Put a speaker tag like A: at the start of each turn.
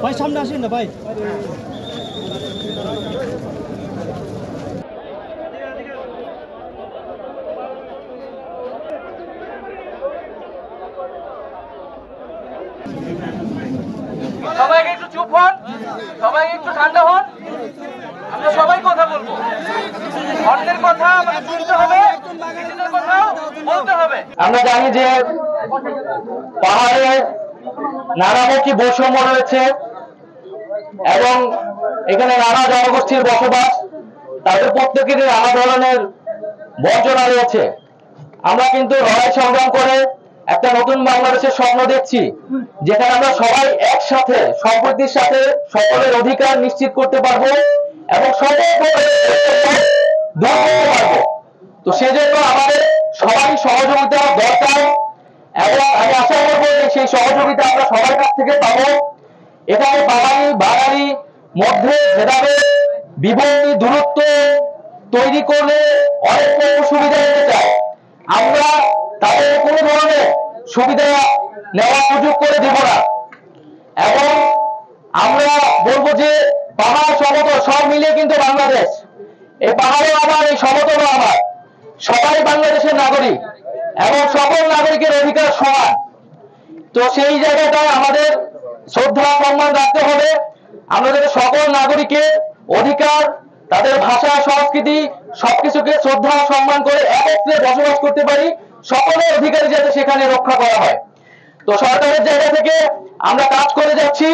A: ভাই সামনে আসেন না ভাই।
B: সবাই একটু চুপ হন, সবাই একটু ঠান্ডা হন। আমরা সবাই কথা বলবো, অন্যের কথা আমাদের শুনতে হবে, নিজেদের কথা বলতে হবে। আমরা জানি যে পাহাড়ে নানামুখী বৈষম্য রয়েছে এবং এখানে নানা জনগোষ্ঠীর বসবাস, তাদের প্রত্যেকেরই নানা ধরনের বঞ্চনা রয়েছে। আমরা কিন্তু লড়াই সংগ্রাম করে একটা নতুন বাংলাদেশের স্বপ্ন দেখছি, যেখানে আমরা সবাই একসাথে সম্প্রীতির সাথে সকলের অধিকার নিশ্চিত করতে পারবো এবং পারবো। তো সেজন্য আমাদের সবাই সহযোগিতা দরকার এবং আমি আশা করবো যে সেই সহযোগিতা আমরা সবার কাছ থেকে পাবো। এখানে বাঙালি মধ্যে ভেদাভেদ, বিভক্তি, দূরত্ব তৈরি করলে অনেক সুবিধা নিতে চায়। আমরা তাদের কোনো ধরনের সুবিধা নেওয়ার সুযোগ করে দেব না এবং আমরা বলবো যে পাহাড় সমতল সব মিলিয়ে কিন্তু বাংলাদেশ, এই পাহাড়ও আমার, এই সমতলও আমার, সবাই বাংলাদেশের নাগরিক এবং সকল নাগরিকের অধিকার সমান। তো সেই জায়গাটায় আমাদের শ্রদ্ধা সম্মান রাখতে হবে। আমাদের সকল নাগরিকের অধিকার, তাদের ভাষা, সংস্কৃতি সবকিছুকে শ্রদ্ধা সম্মান করে একত্রে বসবাস করতে পারি, সকলের অধিকার যাতে সেখানে রক্ষা করা হয়। তো সরকারের জায়গা থেকে আমরা কাজ করে যাচ্ছি।